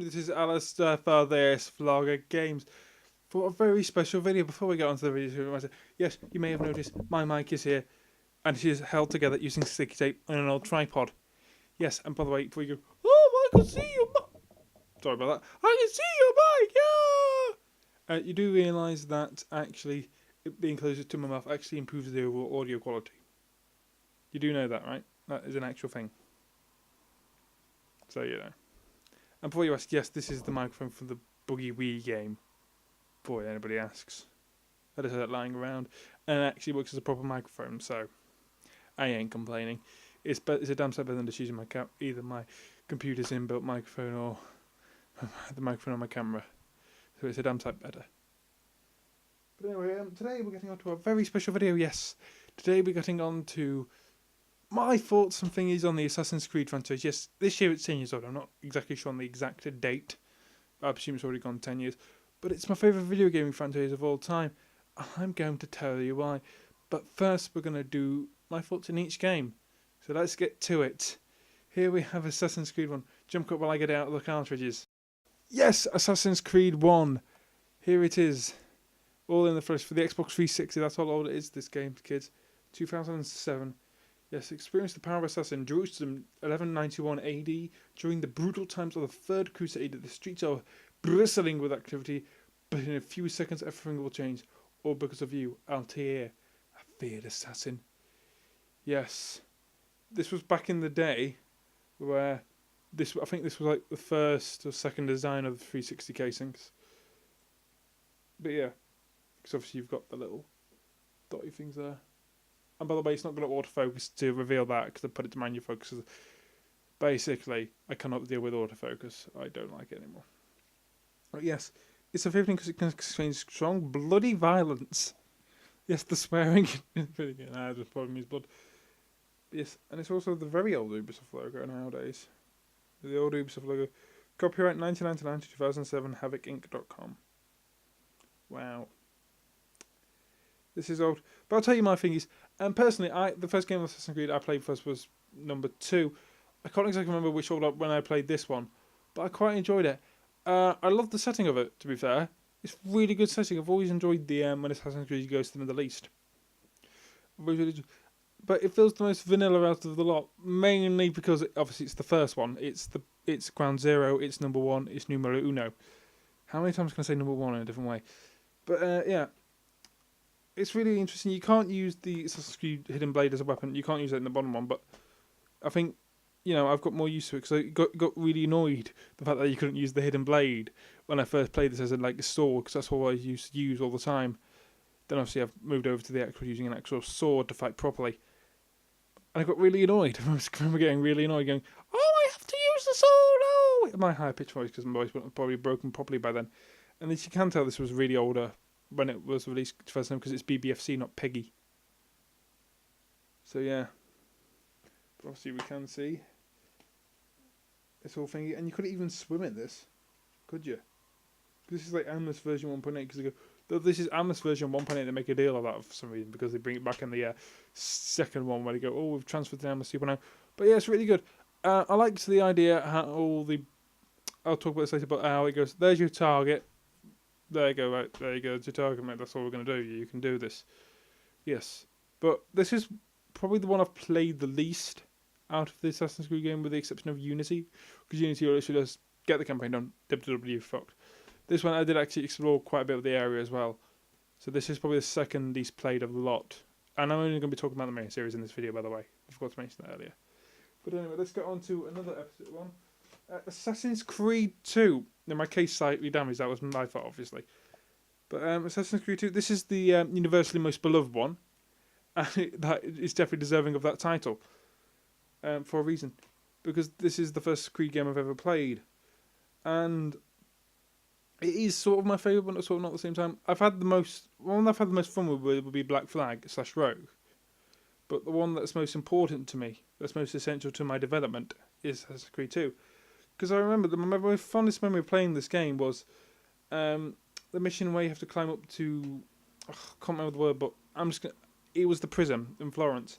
this is Alistair for this Vlogger Games for a very special video. Before we get on to the video, yes, you may have noticed my mic is here and it is held together using sticky tape on an old tripod. Yes, and by the way, before you go, oh, I can see your mic. Sorry about that. I can see your mic, yeah! You do realise that actually it being closer to my mouth actually improves the overall audio quality. You do know that, right? That is an actual thing. So, you know. And before you ask, yes, this is the microphone from the Boogie Wii game. Boy, anybody asks. I just had it lying around. And it actually works as a proper microphone, so I ain't complaining. It's a damn sight better than just using my either my computer's inbuilt microphone or the microphone on my camera. So it's a damn sight better. But anyway, today we're getting on to a very special video, yes. Today we're getting on to my thoughts and thingies on the Assassin's Creed franchise. Yes, this year it's 10 years old. I'm not exactly sure on the exact date. I presume it's already gone 10 years. But it's my favourite video gaming franchise of all time. I'm going to tell you why. But first we're going to do my thoughts in each game. So let's get to it. Here we have Assassin's Creed 1. Jump up while I get out of the cartridges. Yes, Assassin's Creed 1. Here it is. All in the flesh for the Xbox 360. That's how old it is, this game, kids. 2007. Yes, experienced the power of Assassin. Jerusalem, 1191 AD. During the brutal times of the Third Crusade, the streets are bristling with activity, but in a few seconds everything will change. All because of you, Altair, a feared assassin. Yes, this was back in the day where I think this was like the first or second design of the 360 casings. But yeah, because obviously you've got the little dotty things there. And by the way, it's not going to autofocus to reveal that because I put it to manual focus. Basically, I cannot deal with autofocus. I don't like it anymore. But yes, it's a favorite thing because it can explain strong bloody violence. Yes, the swearing. The problem is blood. Yes, and it's also the very old Ubisoft logo nowadays. The old Ubisoft logo. Copyright 1999 to 2007, HavocInc.com. Wow. This is old. But I'll tell you my thingies. And personally, the first game of Assassin's Creed I played first was number 2. I can't exactly remember which order when I played this one, but I quite enjoyed it. I love the setting of it, to be fair. It's really good setting. I've always enjoyed the when Assassin's Creed goes to the Middle East. But it feels the most vanilla out of the lot, mainly because obviously it's the first one. It's Ground Zero, it's number 1, it's numero uno. How many times can I say number 1 in a different way? But yeah. It's really interesting. You can't use the Assassin's Creed Hidden Blade as a weapon. You can't use it in the bottom one, but I think, I've got more used to it because I got really annoyed the fact that you couldn't use the Hidden Blade when I first played this as a sword, because that's what I used to use all the time. Then obviously I've moved over to the actual using an actual sword to fight properly. And I got really annoyed. I remember getting really annoyed going, oh, I have to use the sword, oh! My high-pitched voice, because my voice wasn't probably broken properly by then. And as you can tell, this was really older when it was released first time because it's BBFC, not PEGI. So yeah, but obviously we can see this whole thing, and you couldn't even swim in this, could you? This is like Amless version 1.8 because they go, this is Amless version 1.8. They make a deal of that for some reason because they bring it back in the second one where they go, oh, we've transferred to Amless 2.0. But yeah, it's really good. I liked the idea how I'll talk about this later, but how it goes. There's your target. There you go, right, there you go, it's your target, mate, that's all we're going to do, you can do this. Yes, but this is probably the one I've played the least out of the Assassin's Creed game with the exception of Unity, because Unity literally just get the campaign done, WW fucked. This one I did actually explore quite a bit of the area as well, so this is probably the second least played of the lot, and I'm only going to be talking about the main series in this video, by the way, I forgot to mention that earlier. But anyway, let's get on to another episode one. Assassin's Creed 2. Now, my case slightly damaged. That was my fault, obviously. But Assassin's Creed 2. This is the universally most beloved one, and that is definitely deserving of that title for a reason, because this is the first Creed game I've ever played, and it is sort of my favourite, but sort of not at the same time. I've had the most fun with would be Black Flag / Rogue, but the one that's most important to me, that's most essential to my development, is Assassin's Creed 2. Because I remember, my fondest memory of playing this game was the mission where you have to climb up to, I can't remember the word, but it was the prison in Florence.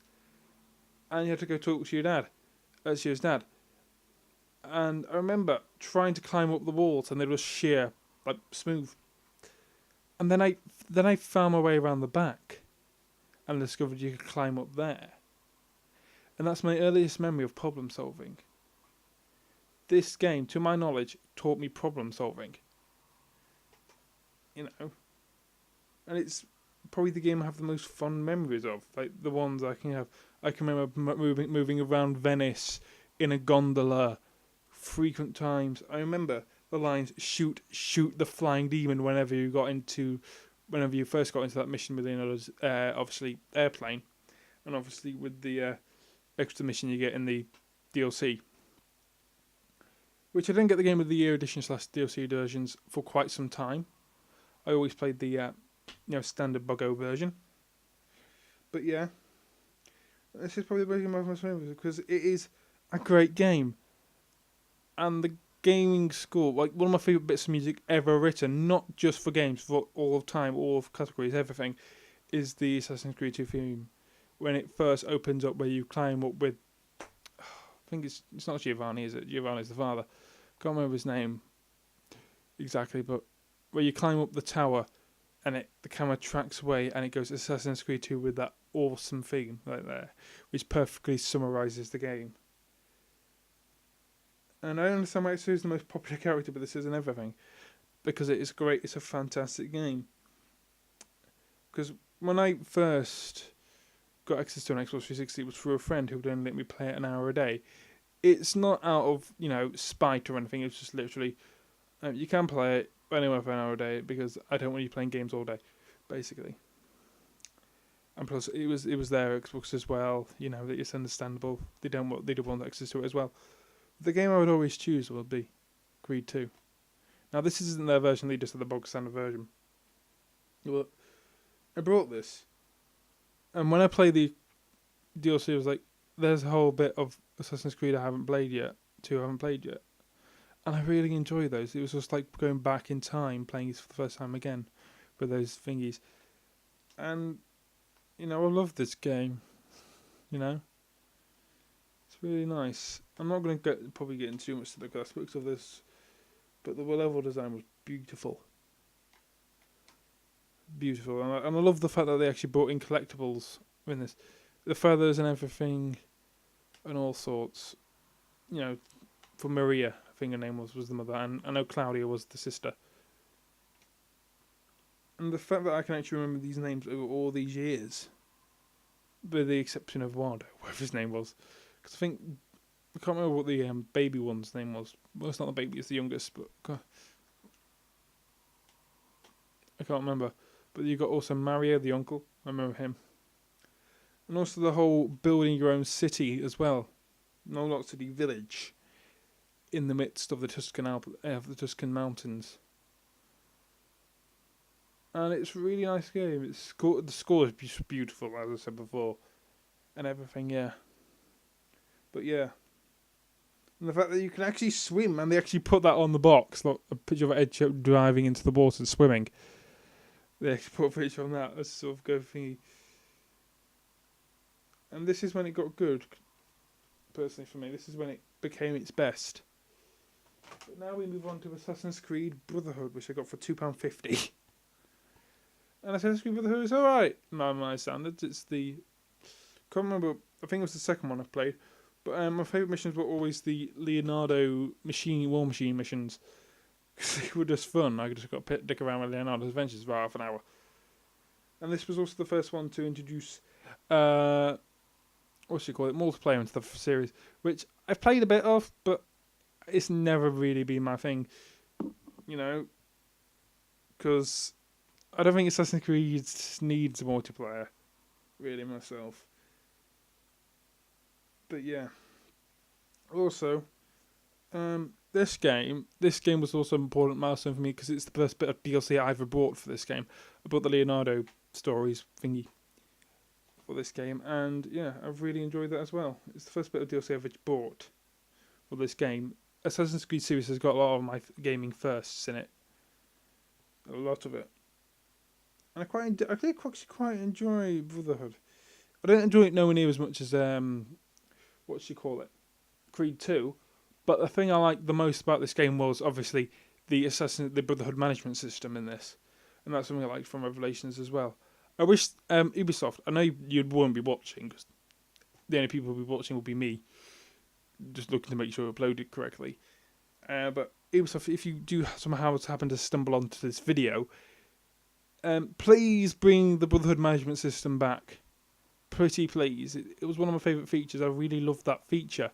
And you had to go talk to your dad, Ezio's dad. And I remember trying to climb up the walls, and they were sheer, like smooth. And then I found my way around the back, and discovered you could climb up there. And that's my earliest memory of problem solving. This game, to my knowledge, taught me problem solving. You know, and it's probably the game I have the most fond memories of. Like the ones I can have. I can remember moving around Venice in a gondola frequent times. I remember the lines shoot the flying demon whenever you first got into that mission with Leonardo's obviously airplane, and obviously with the extra mission you get in the DLC, which I didn't get the Game of the Year edition / DLC versions for quite some time. I always played the standard Buggo version. But yeah, this is probably the version of my favourite because it is a great game. And the gaming score, like one of my favourite bits of music ever written, not just for games, for all of time, all of categories, everything, is the Assassin's Creed 2 theme. When it first opens up, where you climb up with, I think it's not Giovanni, is it? Giovanni's the father. Can't remember his name exactly, but where you climb up the tower, and the camera tracks away, and it goes Assassin's Creed 2 with that awesome theme right there, which perfectly summarises the game. And I understand why it's the most popular character, but this isn't everything. Because it is great, it's a fantastic game. Because when I first got access to an Xbox 360, it was through a friend who would only let me play it an hour a day. It's not out of, spite or anything, it's just literally, you can play it anywhere for an hour a day, because I don't want you playing games all day, basically. And plus, it was their Xbox as well, it's understandable. They don't want access to it as well. The game I would always choose would be Creed 2. Now, this isn't their version, they just have the bog standard version. Well, I brought this, and when I played the DLC, I was like, there's a whole bit of Assassin's Creed I haven't played yet, 2 I haven't played yet. And I really enjoyed those. It was just like going back in time, playing this for the first time again, with those thingies. And, I love this game, It's really nice. I'm not going to probably get into too much to the aspects of this, but the level design was beautiful. Beautiful. And I love the fact that they actually brought in collectibles in this. The feathers and everything, and all sorts. For Maria, I think her name was the mother, and I know Claudia was the sister. And the fact that I can actually remember these names over all these years, with the exception of Wado, whatever his name was. Because I can't remember what the baby one's name was. Well, it's not the baby, it's the youngest, but I can't remember. But you got also Mario, the uncle. I remember him. And also the whole building your own city as well. No, not city, village. In the midst of the Tuscan mountains. And it's a really nice game. The score is beautiful, as I said before. And everything, yeah. But yeah. And the fact that you can actually swim, and they actually put that on the box, like a picture of Ed diving into the water and swimming. They actually put a picture on that as sort of go thingy. And this is when it got good, personally for me. This is when it became its best. But now we move on to Assassin's Creed Brotherhood, which I got for £2.50. And Assassin's Creed Brotherhood is alright, by my standards. It's can't remember, I think it was the second one I've played. But my favourite missions were always the Leonardo War Machine missions. Because they were just fun. I just got to dick around with Leonardo's Adventures for half an hour. And this was also the first one to introduce, multiplayer into the series. Which I've played a bit of, but it's never really been my thing. Because I don't think Assassin's Creed needs multiplayer. Really, myself. But yeah. Also, this game was also an important milestone for me because it's the first bit of DLC I ever bought for this game. I bought the Leonardo stories thingy for this game, and yeah, I've really enjoyed that as well. It's the first bit of DLC I've ever bought for this game. Assassin's Creed series has got a lot of my gaming firsts in it. A lot of it. And I did actually quite enjoy Brotherhood. I don't enjoy it nowhere near as much as Creed 2, But the thing I liked the most about this game was obviously the Brotherhood management system in this, and that's something I liked from Revelations as well. I wish Ubisoft. I know you won't be watching because the only people who'll be watching will be me, just looking to make sure I upload it correctly. But Ubisoft, if you do somehow happen to stumble onto this video, please bring the Brotherhood management system back. Pretty please. It was one of my favourite features. I really loved that feature.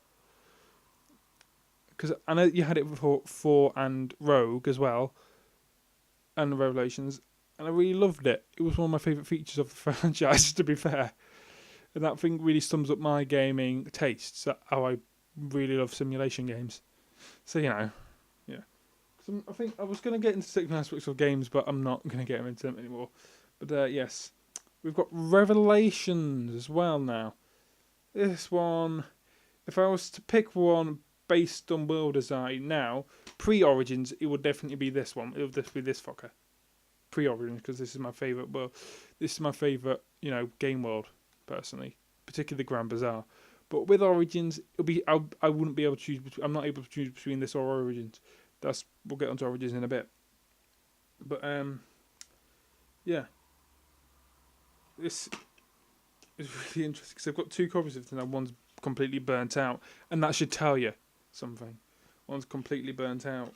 Because I know you had it for 4 and Rogue as well, and Revelations, and I really loved it. It was one of my favourite features of the franchise, to be fair. And that thing really sums up my gaming tastes, how I really love simulation games. So, yeah. I think I was going to get into certain aspects of games, but I'm not going to get into them anymore. But yes, we've got Revelations as well now. This one, if I was to pick one based on world design now, pre-Origins, it would definitely be this one. It would just be this fucker. Pre-Origins, because this is my favourite world. This is my favourite, game world, personally. Particularly the Grand Bazaar. But with Origins, it'll be I wouldn't be able to choose. I'm not able to choose between this or Origins. We'll get onto Origins in a bit. But yeah, this is really interesting because I've got 2 copies of it now. One's completely burnt out, and that should tell you something. One's completely burnt out.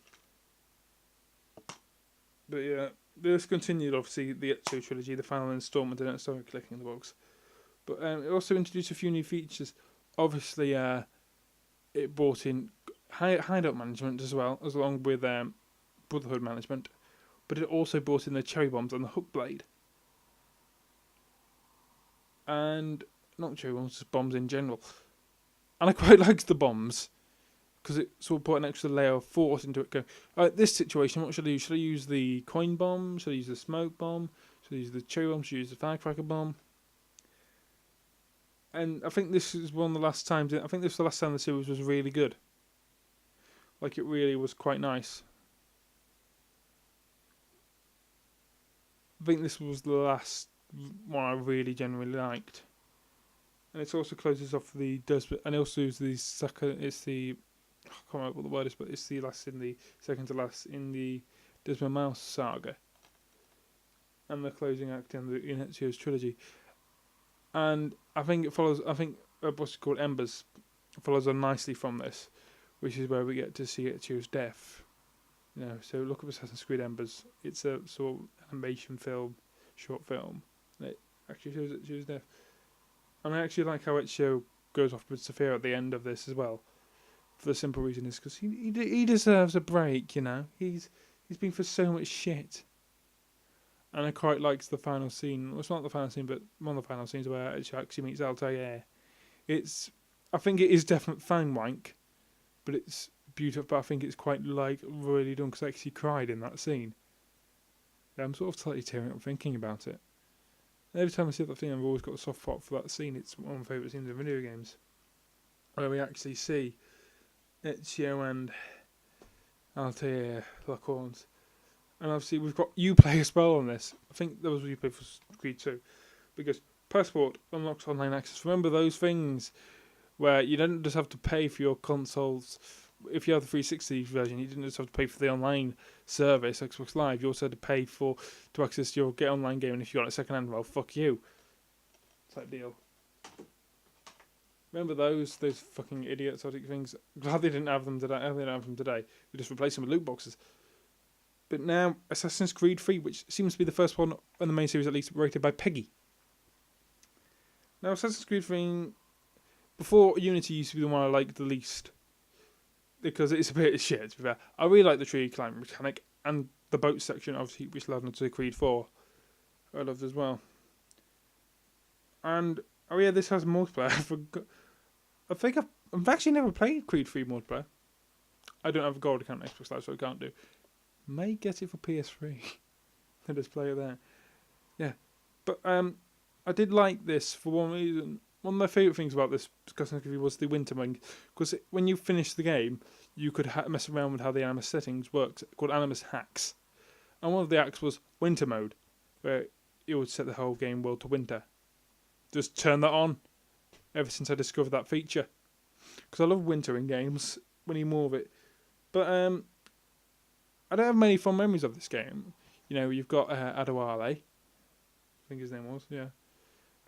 But yeah, this continued obviously the Ezio trilogy, the final installment. I don't start clicking the box. But it also introduced a few new features. Obviously, it brought in hideout management as well, along with Brotherhood management. But it also brought in the cherry bombs and the hook blade. And not cherry bombs, just bombs in general. And I quite liked the bombs because it sort of put an extra layer of force into it. This situation, what should I use? Should I use the coin bomb? Should I use the smoke bomb? Should I use the cherry bomb? Should I use the firecracker bomb? And I think this is one of the last times. I think this was the last time the series was really good. Like, it really was quite nice. I think this was the last one I really generally liked. And it also closes off the Desperate, and it also is the second. It's the I can't remember what the word is, but it's the last in the second to last in the Desmond Mouse saga, and the closing act in the Ezio's trilogy. And I think it follows. I think what's it called, Embers, follows on nicely from this, which is where we get to see Ezio's death. So look up Assassin's Creed Embers. It's a sort of animation film, short film. And it actually shows Ezio's death. And I actually like how Ezio goes off with Sophia at the end of this as well. For the simple reason is because he deserves a break. He's been for so much shit. And I quite liked the final scene. Well, it's not the final scene, but one of the final scenes where Ezio actually meets Altair. I think it is definitely fang wank, but it's beautiful. But I think it's quite really done because I actually cried in that scene. Yeah, I'm sort of slightly tearing up thinking about it. Every time I see that thing, I've always got a soft spot for that scene. It's one of my favourite scenes in video games, where we actually see Ezio and Altair lock horns. And obviously we've got Uplay as well on this. I think there was Uplay for Creed 2. Because Passport unlocks online access. Remember those things where you didn't just have to pay for your consoles. If you have the 360 version, you didn't just have to pay for the online service, Xbox Live. You also had to pay to access your Get Online game. And if you got it second hand, well, fuck you. Type deal. Remember those fucking idiotic things? Glad they didn't have them today. We just replaced them with loot boxes. But now, Assassin's Creed 3, which seems to be the first one in the main series, at least, rated by Peggy. Now, Assassin's Creed 3, before Unity used to be the one I liked the least. Because it's a bit of shit, to be fair. I really like the tree climbing mechanic, and the boat section, obviously, which led into Creed 4. I loved as well. And, this has multiplayer. I think I've actually never played Creed 3 multiplayer. I don't have a gold account on Xbox Live, so I can't do. May get it for PS3. Let us play it there. Yeah. But I did like this for one reason. One of my favourite things about this Assassin's Creed was the winter mode. Because when you finish the game, you could mess around with how the Animus settings works, called Animus hacks. And one of the hacks was winter mode, where it would set the whole game world to winter. Just turn that on. Ever since I discovered that feature. Because I love winter in games. we need more of it. But I don't have many fond memories of this game. You know, you've got Adewale, I think his name was, yeah.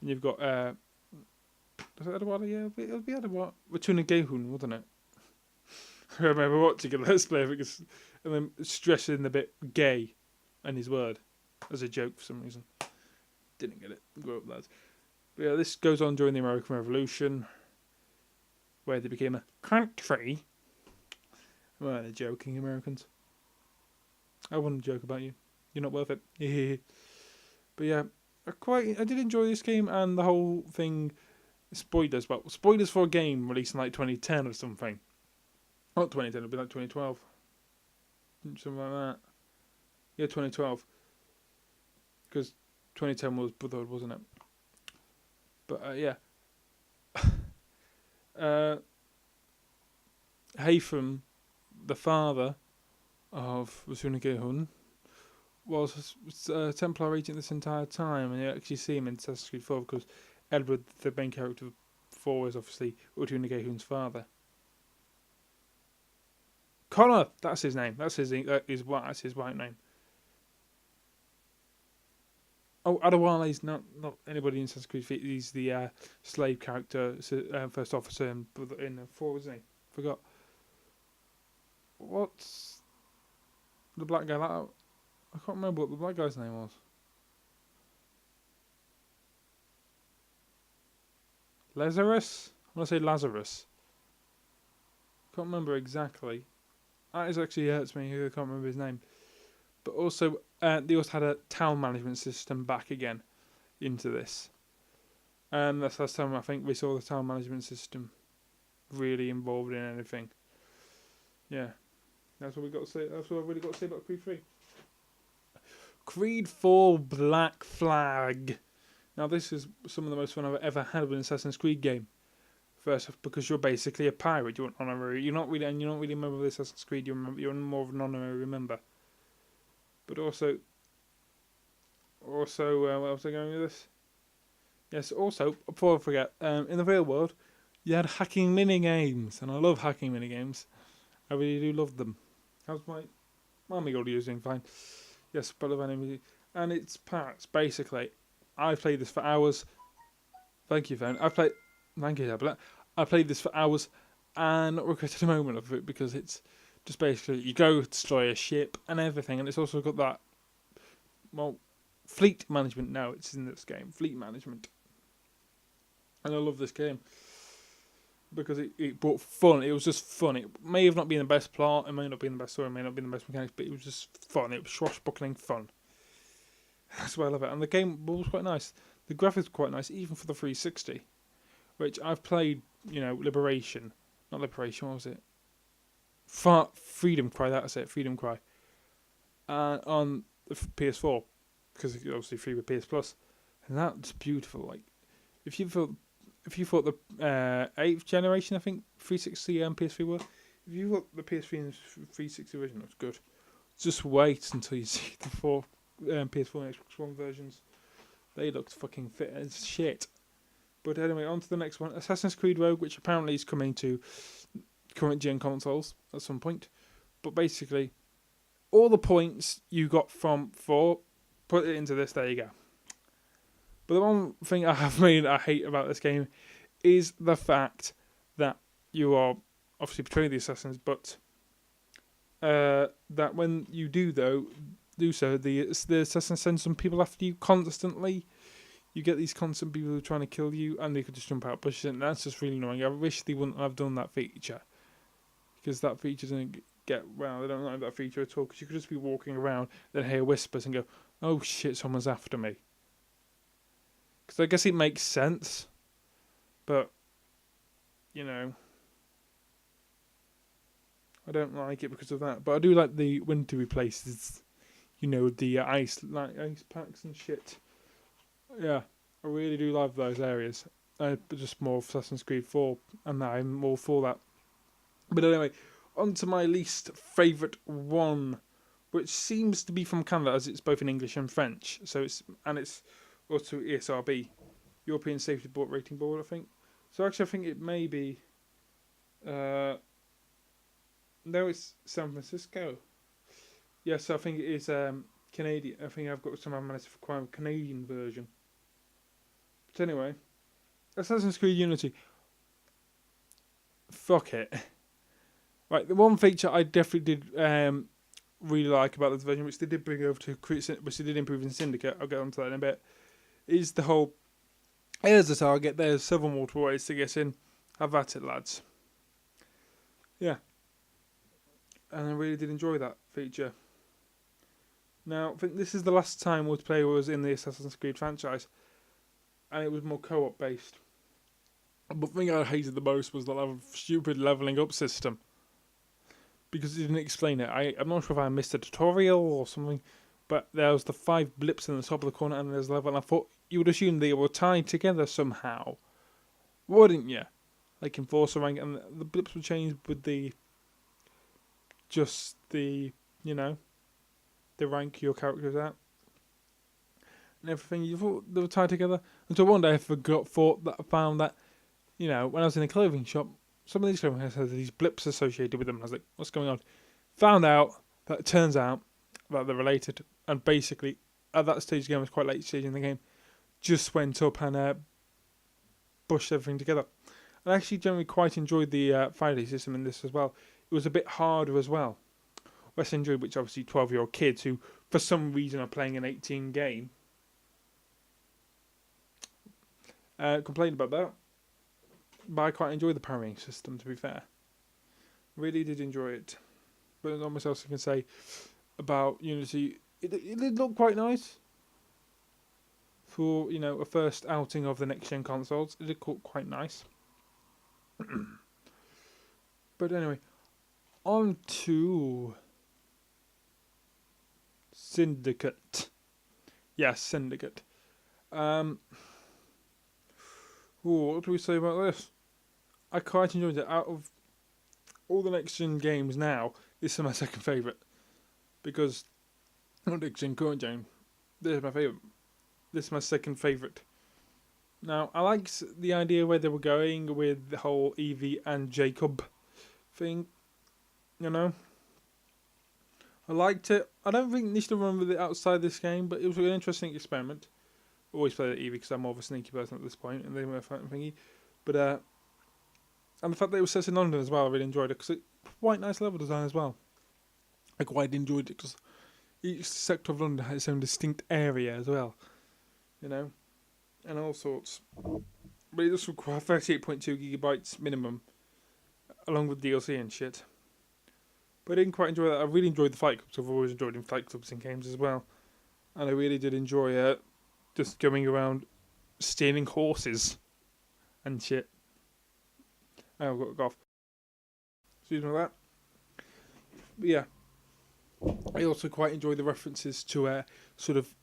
And you've got was it Adewale? Yeah, it'll be Adewale. Watuna Gehun, wasn't it? I remember watching a Let's Play because, and then stressing the bit gay and his word as a joke for some reason. Didn't get it. Grow up, lads. But yeah, this goes on during the American Revolution, where they became a country. Well, they're joking, Americans. I wouldn't joke about you. You're not worth it. But yeah, I did enjoy this game and the whole thing. Spoilers, but spoilers for a game released in like 2010 or something. Not 2010, it'll be like 2012. Something like that. Yeah, 2012. Because 2010 was Brotherhood, wasn't it? But yeah. Haytham, the father of Rasuna Gehun, was a Templar agent this entire time, and you actually see him in Assassin's Creed 4 because Edward, the main character of 4, is obviously Rasuna Gehun's father. Connor, that's his name. That's his right name. Oh, Adewale's not anybody in Assassin's Creed. He's the slave character, first officer in 4, wasn't he? Forgot. What's the black guy? I can't remember what the black guy's name was. Lazarus? I want to say Lazarus. Can't remember exactly. That actually hurts me. I can't remember his name. But also, they also had a town management system back again into this. And that's the last time I think we saw the town management system really involved in anything. Yeah. That's what we got to say. That's what I've really got to say about Creed 3. Creed 4 Black Flag. Now this is some of the most fun I've ever had with an Assassin's Creed game. First, because you're basically a pirate. You're an honorary. You're not really a member of Assassin's Creed. You're more of an honorary member. But also, where else was I going with this? Yes. Also, before I forget, in the real world, you had hacking mini games, and I love hacking mini games. I really do love them. How's my audio doing? Fine. Yes, but love anime. And it's parts, basically. I've played this for hours. Thank you, Phone. Thank you, Tablet. I played this for hours and not regretted a moment of it because it's just basically you go destroy a ship and everything, and it's also got that, fleet management now. It's in this game, fleet management. And I love this game because it brought fun. It was just fun. It may have not been the best plot, it may not be the best story, it may not be the best mechanics, but it was just fun. It was swashbuckling fun. That's why I love it. And the game was quite nice. The graphics were quite nice, even for the 360. Which I've played, Liberation. Not Liberation, what was it? Freedom Cry, that's it, Freedom Cry. On the PS4. Because it's obviously free with PS Plus. And that's beautiful. Like, if you thought the 8th generation, I think, 360 and PS3 were, if you thought the PS3 and 360 version looks good, just wait until you see the PS4 and Xbox One versions. They looked fucking fit as shit. But anyway, on to the next one. Assassin's Creed Rogue, which apparently is coming to current gen consoles at some point. But basically, all the points you got from 4, put it into this, there you go. But the one thing I hate about this game is the fact that you are obviously portraying the assassins, but that when you do so, the assassins send some people after you constantly. You get these constant people who are trying to kill you, and they could just jump out bushes, and that's just really annoying. I wish they wouldn't have done that feature, because that feature doesn't get well. They don't like that feature at all, because you could just be walking around, then hear whispers and go, "Oh shit, someone's after me." Because I guess it makes sense, but I don't like it because of that. But I do like the wintry places, the ice packs and shit. Yeah, I really do love those areas. But just more Assassin's Creed 4, and I'm all for that. But anyway, on to my least favourite one, which seems to be from Canada, as it's both in English and French. So it's also ESRB, European Safety Board Rating Board, I think. So actually, I think it may be No, it's San Francisco. Yes, I think it is Canadian. I think I've got some managed to acquire a Canadian version. But anyway, Assassin's Creed Unity. Fuck it. Right, the one feature I definitely did really like about this version, which they did bring over to which they did improve in Syndicate, I'll get onto that in a bit, is the whole, here's the target, there's several multiple ways to get in, have at it, lads. Yeah, and I really did enjoy that feature. Now, I think this is the last time multiplayer was in the Assassin's Creed franchise, and it was more co-op based. But the thing I hated the most was the stupid levelling up system, because it didn't explain it. I'm not sure if I missed a tutorial or something, but there was the 5 blips in the top of the corner and there's level, and I thought you would assume they were tied together somehow, wouldn't you? Like Enforcer rank, and the blips were changed with the the rank your character's at and everything. You thought they were tied together until one day I found that when I was in a clothing shop, some of these clothing has these blips associated with them. And I was like, what's going on? Found out that it turns out that they're related, and basically at that stage of the game, it was quite late stage in the game, just went up and bushed everything together. I actually generally quite enjoyed the Friday system in this as well. It was a bit harder as well. Less enjoyed, which obviously 12-year-old kids who, for some reason, are playing an 18 game, complained about that. But I quite enjoy the parrying system, to be fair. Really did enjoy it. But there's not much else I can say about Unity. It did look quite nice for a first outing of the next gen consoles. It did look quite nice. But anyway, on to Syndicate. Yes, Syndicate. What do we say about this? I quite enjoyed it. Out of all the next gen games now, this is my second favourite. Because, not next gen, current gen, this is my favourite. This is my second favourite. Now, I liked the idea where they were going with the whole Evie and Jacob thing. I liked it. I don't think they should run with it outside this game, but it was an interesting experiment. Always play the Evie because I'm more of a sneaky person at this point, and they were fighting thingy. But and the fact that it was set in London as well, I really enjoyed it because it's quite nice level design as well. I quite enjoyed it because each sector of London has its own distinct area as well, and all sorts. But it does require 38.2 gigabytes minimum, along with DLC and shit. But I didn't quite enjoy that. I really enjoyed the fight clubs. I've always enjoyed in fight clubs in games as well, and I really did enjoy just going around stealing horses and shit. Oh, I've got to go off. Excuse me for that. But yeah, I also quite enjoy the references to sort of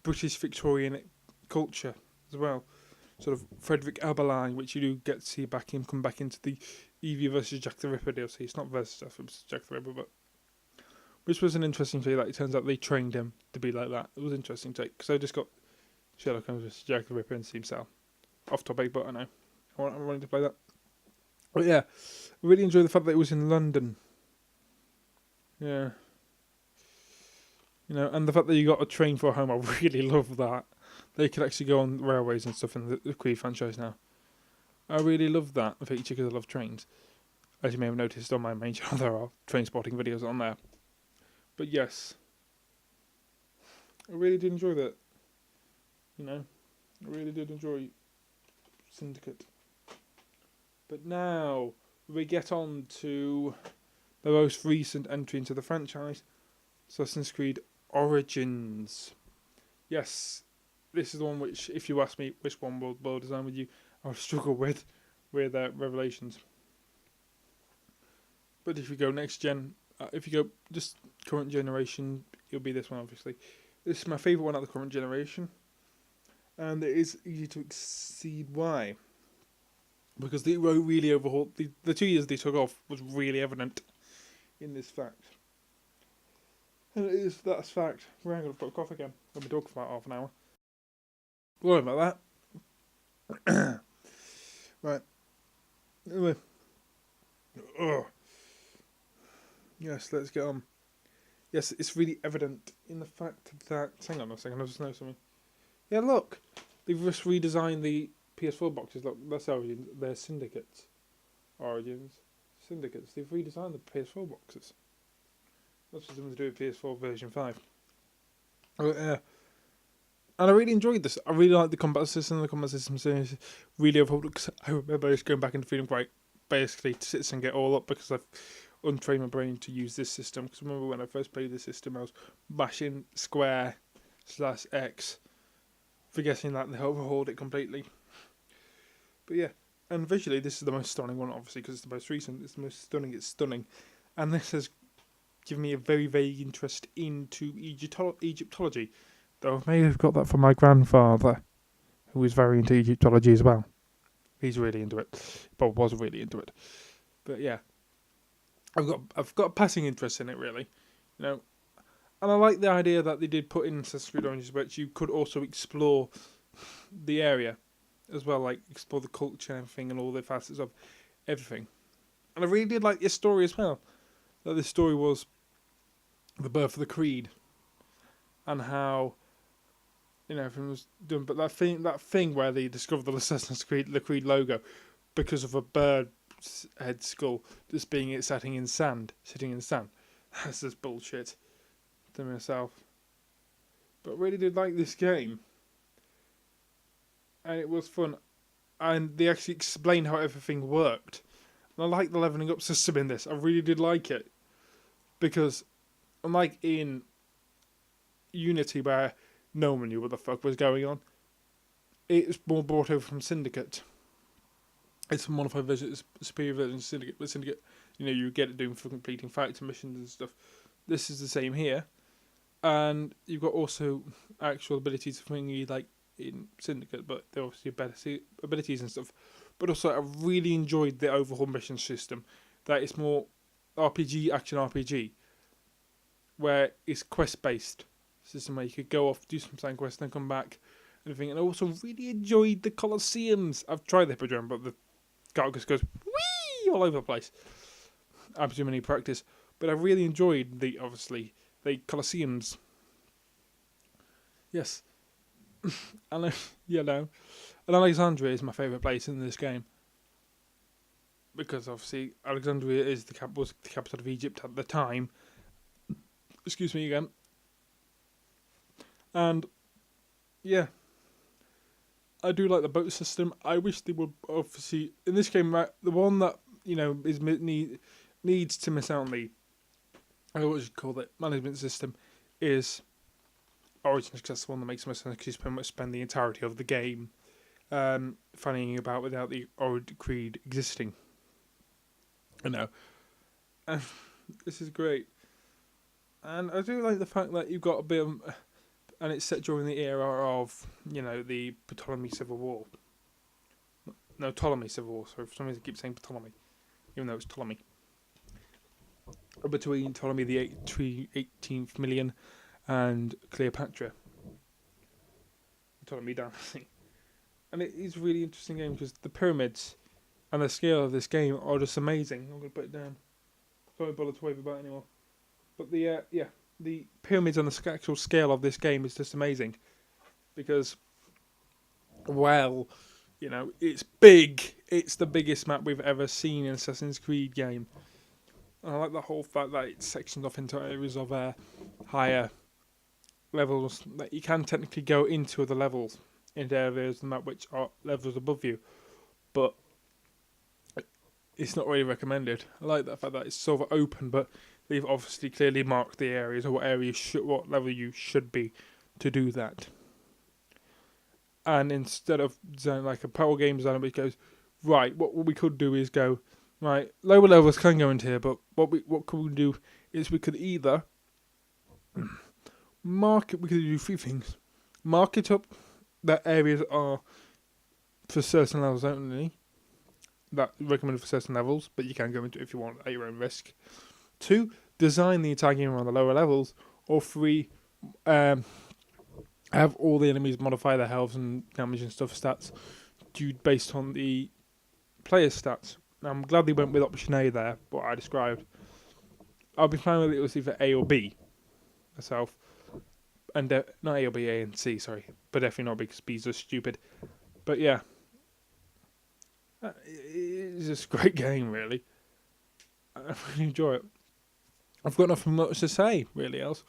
British Victorian culture as well. Sort of Frederick Abberline, which you do get to see come back into the Evie versus Jack the Ripper DLC. It's not versus Jack the Ripper, but which was an interesting thing. Like, it turns out they trained him to be like that. It was an interesting take because I just got Sherlock Holmes versus Jack the Ripper and Steve Cell. Off topic, but I know I'm wanting to play that. But yeah, I really enjoyed the fact that it was in London. Yeah. And the fact that you got a train for home, I really love that. They could actually go on railways and stuff in the Creed franchise now. I really love that feature because I love trains. As you may have noticed on my main channel, there are train spotting videos on there. But yes, I really did enjoy that. I really did enjoy Syndicate. But now we get on to the most recent entry into the franchise, Assassin's Creed Origins. Yes, this is the one which, if you ask me which one will design with you, I would struggle with Revelations. But if you go next gen, if you go just current generation, it'll be this one, obviously. This is my favourite one at the current generation, and it is easy to exceed why. Because they really overhauled, the 2 years they took off was really evident in this fact. And that's fact. We're going to fuck off again. I've been talking for about half an hour. Sorry about that. Right. Anyway. Ugh. Yes, let's get on. Yes, it's really evident in the fact that. Hang on a second, I just know something. Yeah, look, they've just redesigned the PS4 boxes. Look, that's Origins. They're Syndicates. Origins, Syndicates. They've redesigned the PS4 boxes. That's something to do with PS4 version 5. And I really enjoyed this. I really like the combat system. The combat system is really overhauled because I remember just going back into feeling quite basically to sit and get all up because I've untrained my brain to use this system. Because remember when I first played this system, I was bashing square/X, forgetting that they overhauled it completely. But yeah, and visually this is the most stunning one, obviously, because it's the most recent. It's the most stunning. It's stunning, and this has given me a very vague interest into Egyptology. Though I may have got that from my grandfather, who was very into Egyptology as well. He's really into it. Bob was really into it. But yeah, I've got a passing interest in it, really. You know, and I like the idea that they did put in Assassin's Creed Origins, which you could also explore the area as well, like explore the culture and everything, and all the facets of everything. And I really did like this story as well. That this story was the birth of the Creed, and how everything was done. But that thing where they discovered the Assassin's Creed, the Creed logo, because of a bird's head skull just being it sitting in sand. That's just bullshit to myself. But I really did like this game, and it was fun. And they actually explained how everything worked. And I like the leveling up system in this. I really did like it, because unlike in Unity, where no one knew what the fuck was going on, it's more brought over from Syndicate. It's a modified version, it's a superior version of Syndicate. But Syndicate, you get it doing for completing factor missions and stuff. This is the same here, and you've got also actual abilities for thingy like in Syndicate, but they're obviously better abilities and stuff. But also, I really enjoyed the overhaul mission system. That it's more action RPG, where it's quest based system where you could go off, do some side quests, then come back and everything. And I also really enjoyed the Colosseums. I've tried the Hippodrome, but the car just goes whee all over the place. I presume I need practice. But I really enjoyed the Colosseums. Yes. And and Alexandria is my favourite place in this game. Because obviously Alexandria was the capital of Egypt at the time. Excuse me again. And yeah, I do like the boat system. I wish they would obviously in this game, the one that needs to miss out on the management system is Origins, because that's the one that makes most sense, because you pretty much spend the entirety of the game fanning about without the Creed existing. This is great, and I do like the fact that you've got a bit of, and it's set during the era of the Ptolemy Civil War. No, Ptolemy Civil War. Sorry, for some reason I keep saying Ptolemy, even though it's Ptolemy. Between Ptolemy the 18th million and Cleopatra. Ptolemy dancing. And it is a really interesting game because the pyramids and the scale of this game are just amazing. I'm going to put it down. I can't bother to wave about it anymore. But the pyramids and the actual scale of this game is just amazing. Because, it's big. It's the biggest map we've ever seen in an Assassin's Creed game. And I like the whole fact that it's sectioned off into areas of higher levels. That you can technically go into other levels in areas of the map which are levels above you. But it's not really recommended. I like that fact that it's sort of open, but they've obviously clearly marked the areas or what level you should be to do that. And instead of designing like a power game designer which goes, right, what we could do is go, right, lower levels can go into here, but what could we do is we could either we could do three things. Mark it up that areas are for certain levels only, that recommended for certain levels, but you can go into it if you want at your own risk. 2, design the entire game around the lower levels. Or 3, have all the enemies modify their health and damage and stuff stats based on the player's stats. Now, I'm glad they went with option A there, what I described. I'll be fine with it was either A or B myself. And not A or B, A and C, sorry. But definitely not because B's are stupid. But yeah. It's just a great game, really. I really enjoy it. I've got nothing much to say, really, else.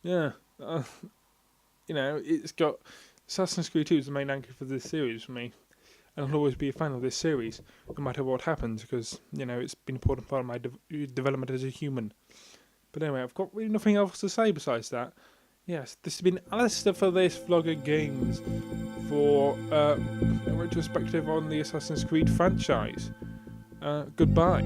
Yeah. It's got... Assassin's Creed 2 is the main anchor for this series for me. And I'll always be a fan of this series, no matter what happens, because, it's been an important part of my development as a human. But anyway, I've got really nothing else to say besides that. Yes, this has been Alistair for this Vlogger Games for a retrospective on the Assassin's Creed franchise. Goodbye.